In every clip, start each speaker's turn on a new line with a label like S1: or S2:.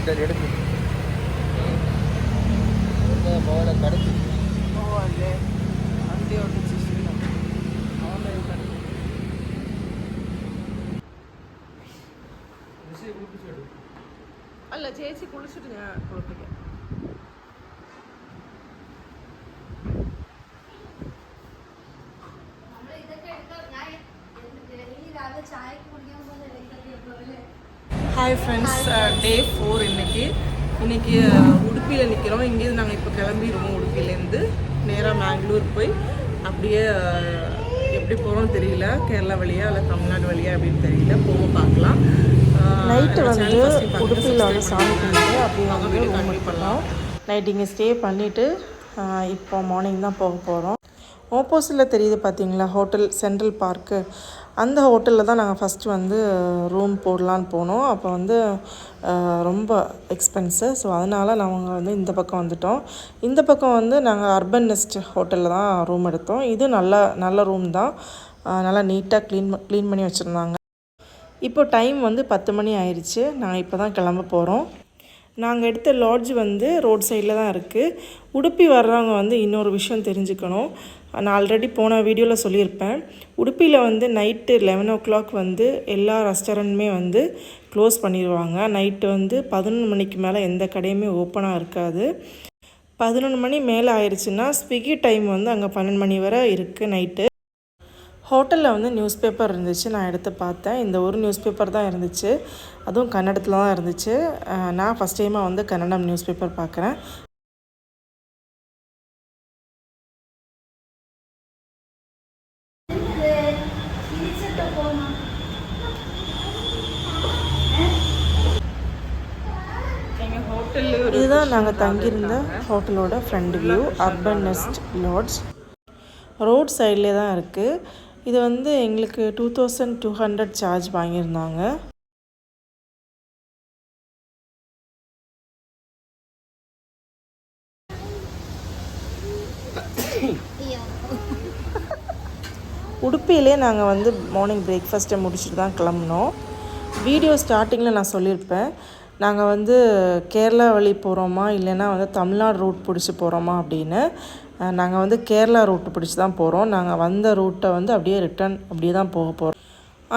S1: சரி எடுத்து முதல்ல கடத்தி
S2: போவாது வண்டி ஓட்டுச்சு അല്ല ചേച്ചി കുളിച്ചിട്ട് ഞാൻ കുളിപ്പിക്കാം. ஹாய் ஃப்ரெண்ட்ஸ், டே 4 இன்னைக்கு உடுப்பியில் நிற்கிறோம். இங்கேருந்து நாங்கள் இப்போ கிளம்பிடுவோம். உடுப்பிலேருந்து நேராக மேங்களூர் போய் அப்படியே எப்படி போகிறோம்னு தெரியல, கேரளா வழியா இல்லை தமிழ்நாடு வழியா அப்படின்னு தெரியல, போக பார்க்கலாம். நைட்டு வந்து உடுப்பியில் வந்து சாமி கும்பிட்டு அப்படியே வந்து ரூம் பண்ணலாம். நைட் இங்கே ஸ்டே பண்ணிவிட்டு இப்போ மார்னிங் தான் போக போகிறோம். ஆப்போசிட்டில் தெரியுது பார்த்தீங்களா ஹோட்டல் சென்ட்ரல் பார்க்கு, அந்த ஹோட்டலில் தான் நாங்கள் ஃபஸ்ட்டு வந்து ரூம் போடலான்னு போனோம். அப்போ வந்து ரொம்ப எக்ஸ்பென்ஸு. ஸோ அதனால் நாங்கள் வந்து இந்த பக்கம் வந்துட்டோம். இந்த பக்கம் வந்து நாங்கள் அர்பன் நெஸ்ட் ஹோட்டலில் தான் ரூம் எடுத்தோம். இது நல்ல ரூம் தான், நல்லா நீட்டாக க்ளீன் பண்ணி வச்சுருந்தாங்க. இப்போ டைம் வந்து 10 மணி ஆயிடுச்சு. நாங்கள் இப்போ தான் கிளம்ப போகிறோம். நாங்கள் எடுத்த லாட்ஜ் வந்து ரோட் சைடில் தான் இருக்குது. உடுப்பி வர்றவங்க வந்து இன்னொரு விஷயம் தெரிஞ்சுக்கணும். நான் ஆல்ரெடி போன வீடியோவில் சொல்லியிருப்பேன். உடுப்பியில் வந்து நைட்டு 11 o'clock வந்து எல்லா ரெஸ்டாரண்ட்டுமே வந்து க்ளோஸ் பண்ணிடுவாங்க. நைட்டு வந்து 11 மணிக்கு மேலே எந்த கடையுமே ஓப்பனாக இருக்காது. 11 மணி மேலே ஆயிடுச்சுன்னா ஸ்விக்கி டைம் வந்து அங்கே 12 மணி வரை இருக்குது நைட்டு. ஹோட்டலில் வந்து நியூஸ் பேப்பர் இருந்துச்சு, நான் எடுத்து பார்த்தேன். இந்த ஒரு நியூஸ் பேப்பர் தான் இருந்துச்சு, அதுவும் கன்னடத்தில் தான் இருந்துச்சு. நான் ஃபஸ்ட் டைமாக வந்து கன்னடம் நியூஸ் பேப்பர் பார்க்குறேன். இதுதான் நாங்கள் தங்கியிருந்த ஹோட்டலோட front view, urban nest lodge. Road சைட்லேயே தான் இருக்குது. இது வந்து எங்களுக்கு 2200 சார்ஜ் வாங்கியிருந்தாங்க. உடுப்பியிலே நாங்கள் வந்து மார்னிங் பிரேக்ஃபாஸ்ட்டை முடிச்சுட்டு தான் கிளம்புனோம். வீடியோ ஸ்டார்டிங்கில் நான் சொல்லியிருப்பேன், நாங்கள் வந்து கேரளா வழி போகிறோமா இல்லைன்னா வந்து தமிழ்நாடு ரூட் பிடிச்சி போகிறோமா அப்படின்னு. நாங்கள் வந்து கேரளா ரூட்டு பிடிச்சி தான் போகிறோம். நாங்கள் வந்த ரூட்டை வந்து அப்படியே ரிட்டன் அப்படியே தான் போக போகிறோம்.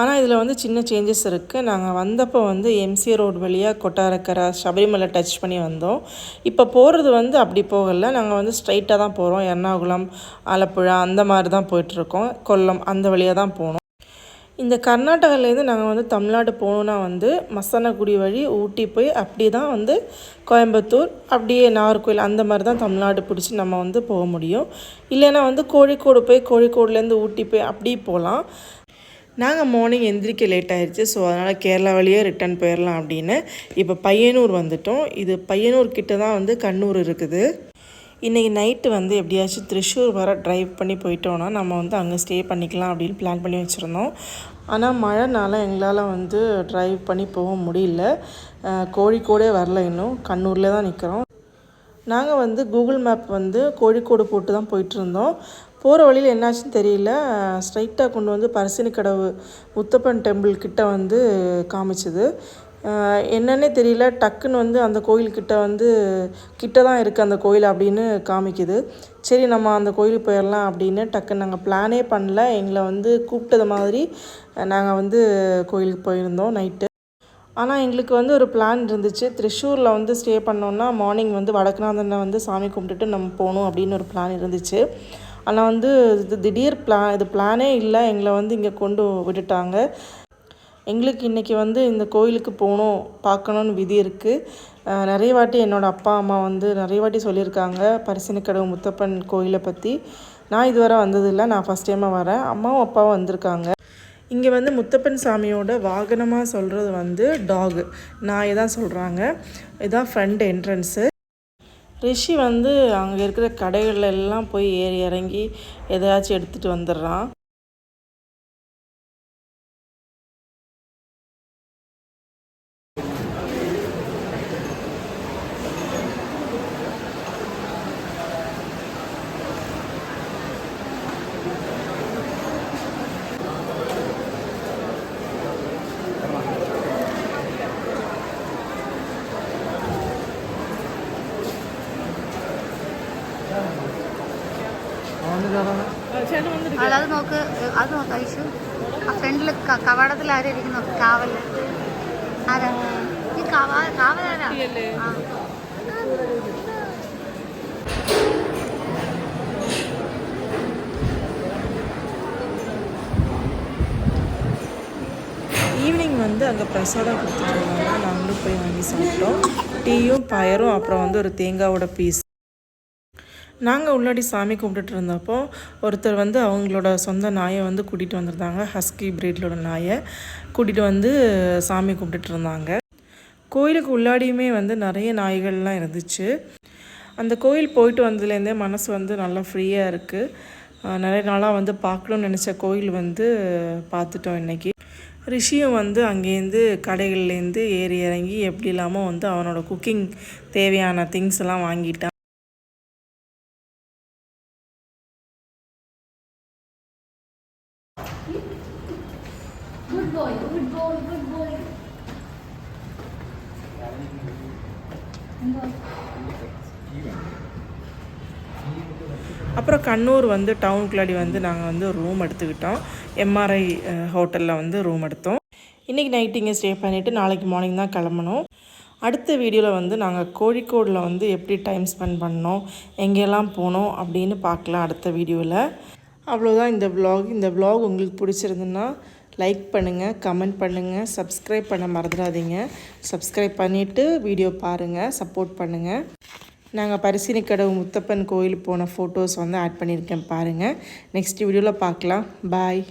S2: ஆனால் இதில் வந்து சின்ன சேஞ்சஸ் இருக்குது. நாங்கள் வந்தப்போ வந்து எம்சி ரோடு வழியாக கொட்டாரக்கரை சபரிமலை டச் பண்ணி வந்தோம். இப்போ போகிறது வந்து அப்படி போகலை, நாங்கள் வந்து ஸ்ட்ரைட்டாக தான் போகிறோம். எர்ணாகுளம், ஆலப்புழா அந்த மாதிரி தான் போயிட்டுருக்கோம். கொல்லம் அந்த வழியாக தான் போகணும். இந்த கர்நாடகாலேருந்து நாங்கள் வந்து தமிழ்நாடு போகணுன்னா வந்து மசனகுடி வழி ஊட்டி போய் அப்படி தான் வந்து கோயம்புத்தூர் அப்படியே நாகர்கோவில் அந்த மாதிரி தான் தமிழ்நாடு பிடிச்சி நம்ம வந்து போக முடியும். இல்லைன்னா வந்து கோழிக்கோடு போய் கோழிக்கோடுலேருந்து ஊட்டி போய் அப்படி போகலாம். நாங்கள் மார்னிங் எந்திரிக்க லேட் ஆகிடுச்சு. ஸோ அதனால் கேரளா வழியே ரிட்டன் போயிடலாம் அப்படின்னு இப்போ பையனூர் வந்துட்டோம். இது பையனூர் கிட்ட தான் வந்து கண்ணூர் இருக்குது. இன்றைக்கி நைட்டு வந்து எப்படியாச்சும் திருச்சூர் வர ட்ரைவ் பண்ணி போயிட்டோன்னா நம்ம வந்து அங்கே ஸ்டே பண்ணிக்கலாம் அப்படின்னு பிளான் பண்ணி வச்சுருந்தோம். ஆனால் மழைனால எங்களால் வந்து ட்ரைவ் பண்ணி போக முடியல. கோழிக்கோடே வரல, இன்னும் கண்ணூரில் தான் நிற்கிறோம். நாங்கள் வந்து கூகுள் மேப் வந்து கோழிக்கோடு போட்டு தான் போயிட்டுருந்தோம். போகிற வழியில் என்னாச்சுன்னு தெரியல, ஸ்ட்ரைட்டாக கொண்டு வந்து பரசினிக்கடவு முத்தப்பன் டெம்பிள் கிட்ட வந்து காமிச்சுது. என்னன்னே தெரியல, டக்குன்னு வந்து அந்த கோயில்கிட்ட வந்து கிட்ட தான் இருக்குது அந்த கோயில் அப்படின்னு காமிக்குது. சரி நம்ம அந்த கோயிலுக்கு போயிடலாம் அப்படின்னு டக்குன்னு நாங்கள் பிளானே பண்ணல. எங்களை வந்து கூப்பிட்டது மாதிரி நாங்கள் வந்து கோயிலுக்கு போயிருந்தோம் நைட்டு. ஆனால் எங்களுக்கு வந்து ஒரு பிளான் இருந்துச்சு. திருச்சூரில் வந்து ஸ்டே பண்ணோன்னா மார்னிங் வந்து வடக்குநாதனை வந்து சாமி கும்பிட்டுட்டு நம்ம போகணும் அப்படின்னு ஒரு பிளான் இருந்துச்சு. ஆனால் வந்து இது திடீர் இது பிளானே இல்லை, எங்களை வந்து இங்கே கொண்டு விட்டுட்டாங்க. எங்களுக்கு இன்றைக்கி வந்து இந்த கோயிலுக்கு போகணும் பார்க்கணுன்னு விதி இருக்குது. நிறைய வாட்டி என்னோடய அப்பா அம்மா வந்து நிறைய வாட்டி சொல்லியிருக்காங்க பரிசினிக்கடவு முத்தப்பன் கோயிலை பற்றி. நான் இதுவரை வந்ததில்லை, நான் ஃபஸ்ட் டைமாக வரேன். அம்மாவும் அப்பாவும் வந்திருக்காங்க. இங்கே வந்து முத்தப்பன் சாமியோட வாகனமாக சொல்கிறது வந்து டாகு, நாயை தான் சொல்கிறாங்க. இதுதான் ஃப்ரண்ட் என்ட்ரன்ஸு. ரிஷி வந்து அங்கே இருக்கிற கடைகள் எல்லாம் போய் ஏறி இறங்கி எதையாச்சும் எடுத்துகிட்டு வந்துடுறான்.
S3: അത് നോക്ക് ഐഷു ആ ഫ്രണ്ടിൽ കവാടത്തിൽ ആരും ഇരിക്കുന്നു കാവൽ ആരാ ഈ കാവലാരാ ആ
S2: ஈவினிங் வந்து அங்கே பிரசாதம் கொடுத்துட்டு இருந்தாங்க. நாங்களும் போய் வாங்கி சாப்பிட்டோம். டீயும் பயரும் அப்புறம் வந்து ஒரு தேங்காவோட பீஸ். நாங்கள் உள்ளாடி சாமி கும்பிட்டுட்டு இருந்தப்போ ஒருத்தர் வந்து அவங்களோட சொந்த நாயை வந்து கூட்டிகிட்டு வந்திருந்தாங்க. ஹஸ்கி பிரீட்லோட நாயை கூட்டிகிட்டு வந்து சாமி கும்பிட்டுட்டு இருந்தாங்க. கோயிலுக்கு உள்ளாடியுமே வந்து நிறைய நாய்கள்லாம் இருந்துச்சு. அந்த கோயில் போயிட்டு வந்ததுலேருந்தே மனசு வந்து நல்லா ஃப்ரீயாக இருக்குது. நிறைய நாளாக வந்து பார்க்கணுன்னு நினச்ச கோயில் வந்து பார்த்துட்டோம் இன்றைக்கி. ரிஷியும் வந்து அங்கேருந்து கடைகள்லேருந்து ஏறி இறங்கி எப்படி இல்லாமல் வந்து அவனோட குக்கிங் தேவையான திங்ஸ் எல்லாம் வாங்கிட்டான். அப்புறம் கண்ணூர் வந்து டவுனுக்குள்ளாடி வந்து நாங்கள் வந்து ரூம் எடுத்துக்கிட்டோம். எம்ஆர்ஐ ஹோட்டலில் வந்து ரூம் எடுத்தோம். இன்றைக்கி நைட் இங்கே ஸ்டே பண்ணிவிட்டு நாளைக்கு மார்னிங் தான் கிளம்பணும். அடுத்த வீடியோவில் வந்து நாங்கள் கோழிக்கோடில் வந்து எப்படி டைம் ஸ்பெண்ட் பண்ணோம், எங்கெல்லாம் போனோம் அப்படின்னு பார்க்கலாம் அடுத்த வீடியோவில். அவ்வளோதான் இந்த vlog. இந்த vlog உங்களுக்கு பிடிச்சிருந்துன்னா லைக் பண்ணுங்கள், கமெண்ட் பண்ணுங்கள், சப்ஸ்கிரைப் பண்ண மறந்துடாதீங்க. சப்ஸ்கிரைப் பண்ணிவிட்டு வீடியோ பாருங்கள், சப்போர்ட் பண்ணுங்கள். நாங்கள் பரிசீனிக்கடவு முத்தப்பன் கோயில் போன ஃபோட்டோஸ் வந்து ஆட் பண்ணியிருக்கேன் பாருங்கள். நெக்ஸ்ட் வீடியோவில் பார்க்கலாம். பாய்.